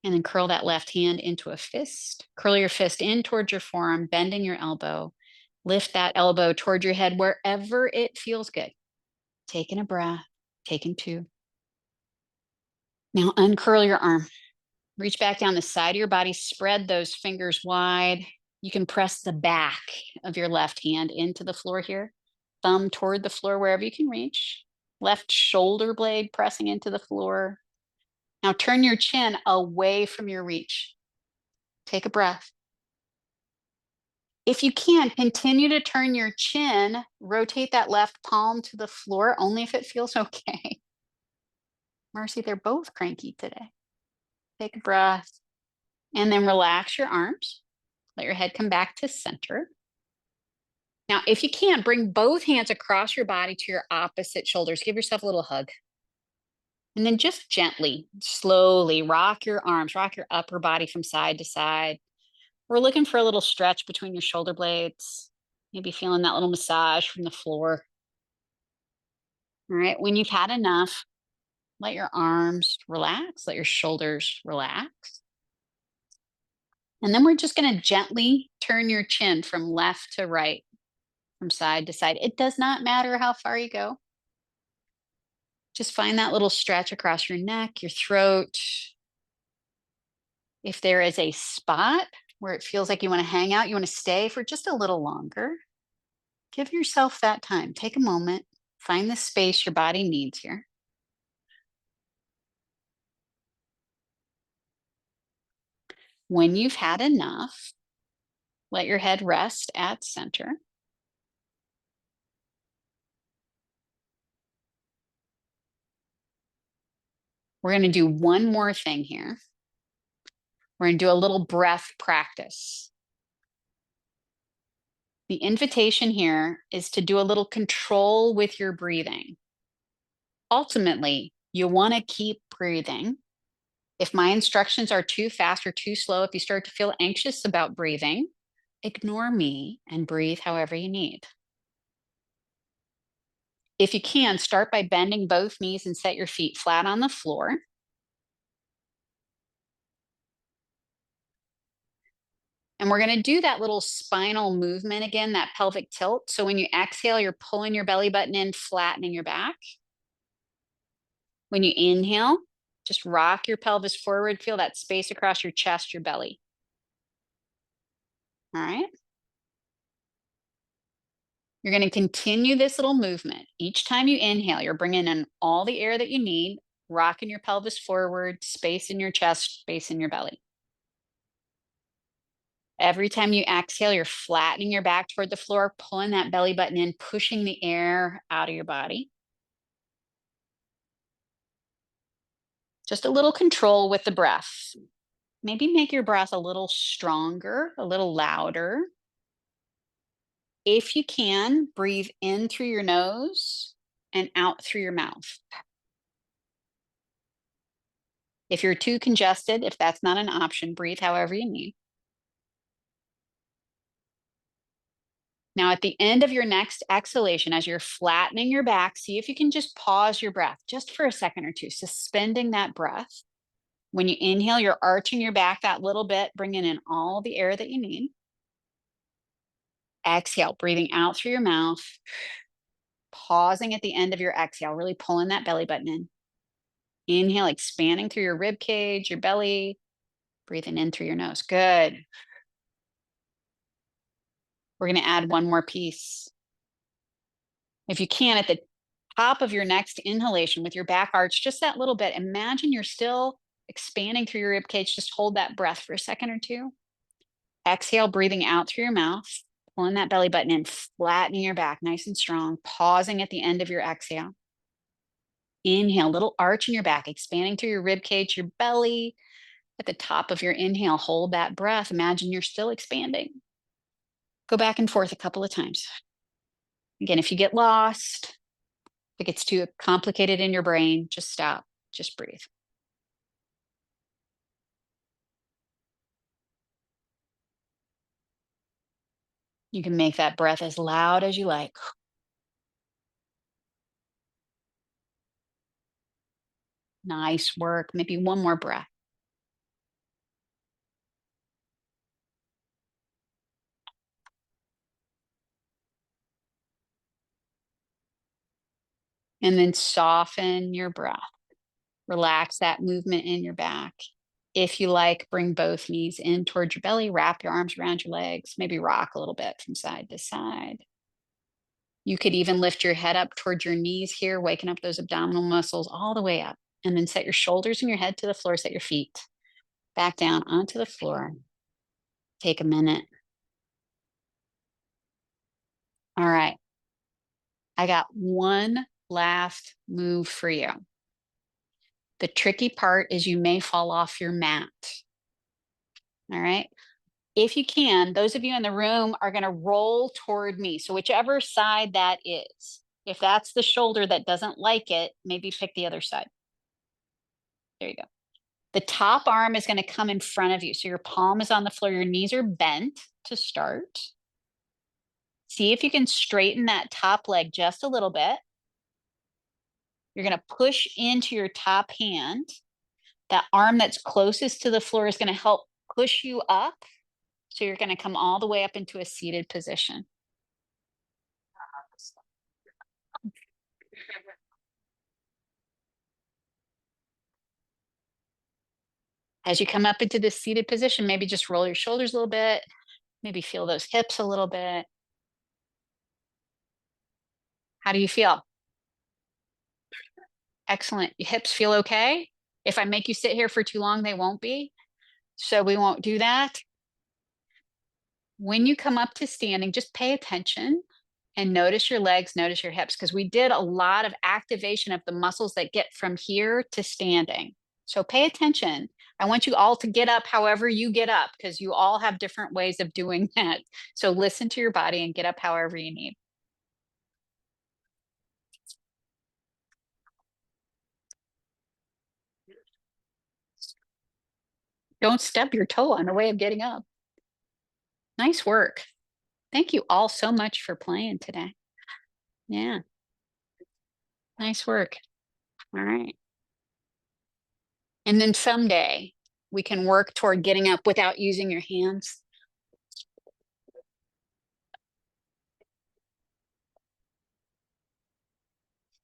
And then curl that left hand into a fist. Curl your fist in towards your forearm, bending your elbow. Lift that elbow toward your head wherever it feels good. Taking a breath, taking two. Now uncurl your arm. Reach back down the side of your body, spread those fingers wide. You can press the back of your left hand into the floor here. Thumb toward the floor wherever you can reach. Left shoulder blade pressing into the floor. Now turn your chin away from your reach. Take a breath. If you can, continue to turn your chin, rotate that left palm to the floor, only if it feels okay. Marcy, they're both cranky today. Take a breath and then relax your arms. Let your head come back to center. Now, if you can, bring both hands across your body to your opposite shoulders. Give yourself a little hug. And then just gently, slowly rock your arms, rock your upper body from side to side. We're looking for a little stretch between your shoulder blades. Maybe feeling that little massage from the floor. All right, when you've had enough, let your arms relax, let your shoulders relax. And then we're just going to gently turn your chin from left to right, from side to side. It does not matter how far you go. Just find that little stretch across your neck, your throat. If there is a spot where it feels like you want to hang out, you want to stay for just a little longer, give yourself that time. Take a moment, find the space your body needs here. When you've had enough, let your head rest at center. We're going to do one more thing here. We're going to do a little breath practice. The invitation here is to do a little control with your breathing. Ultimately, you want to keep breathing. If my instructions are too fast or too slow, if you start to feel anxious about breathing, ignore me and breathe however you need. If you can, start by bending both knees and set your feet flat on the floor. And we're going to do that little spinal movement again, that pelvic tilt. So when you exhale, you're pulling your belly button in, flattening your back. When you inhale, just rock your pelvis forward, feel that space across your chest, your belly. All right. You're going to continue this little movement. Each time you inhale, you're bringing in all the air that you need, rocking your pelvis forward, space in your chest, space in your belly. Every time you exhale, you're flattening your back toward the floor, pulling that belly button in, pushing the air out of your body. Just a little control with the breath. Maybe make your breath a little stronger, a little louder. If you can, breathe in through your nose and out through your mouth. If you're too congested, if that's not an option, breathe however you need. Now, at the end of your next exhalation, as you're flattening your back, see if you can just pause your breath just for a second or two, suspending that breath. When you inhale, you're arching your back that little bit, bringing in all the air that you need. Exhale, breathing out through your mouth, pausing at the end of your exhale, really pulling that belly button in. Inhale, expanding through your rib cage, your belly, breathing in through your nose. Good. We're going to add one more piece. If you can, at the top of your next inhalation with your back arch, just that little bit, imagine you're still expanding through your rib cage. Just hold that breath for a second or two. Exhale, breathing out through your mouth, pulling that belly button in, flattening your back nice and strong, pausing at the end of your exhale. Inhale, little arch in your back, expanding through your rib cage, your belly. At the top of your inhale, hold that breath. Imagine you're still expanding. Go back and forth a couple of times. Again, if you get lost, if it gets too complicated in your brain, just stop, just breathe. You can make that breath as loud as you like. Nice work. Maybe one more breath. And then soften your breath. Relax that movement in your back. If you like, bring both knees in towards your belly, wrap your arms around your legs, maybe rock a little bit from side to side. You could even lift your head up towards your knees here, waking up those abdominal muscles all the way up. And then set your shoulders and your head to the floor, set your feet back down onto the floor. Take a minute. All right. I got one last move for you. The tricky part is you may fall off your mat. All right. If you can, those of you in the room are going to roll toward me. So whichever side that is, if that's the shoulder that doesn't like it, maybe pick the other side. There you go. The top arm is going to come in front of you. So your palm is on the floor. Your knees are bent to start. See if you can straighten that top leg just a little bit. You're going to push into your top hand. That arm that's closest to the floor is going to help push you up. So you're going to come all the way up into a seated position. As you come up into this seated position, maybe just roll your shoulders a little bit. Maybe feel those hips a little bit. How do you feel? Excellent. Your hips feel okay? If I make you sit here for too long, they won't be. So we won't do that. When you come up to standing, just pay attention and notice your legs, notice your hips, because we did a lot of activation of the muscles that get from here to standing. So pay attention. I want you all to get up however you get up, because you all have different ways of doing that. So listen to your body and get up however you need. Don't stub your toe on the way of getting up. Nice work. Thank you all so much for playing today. Yeah. Nice work. All right. And then someday we can work toward getting up without using your hands.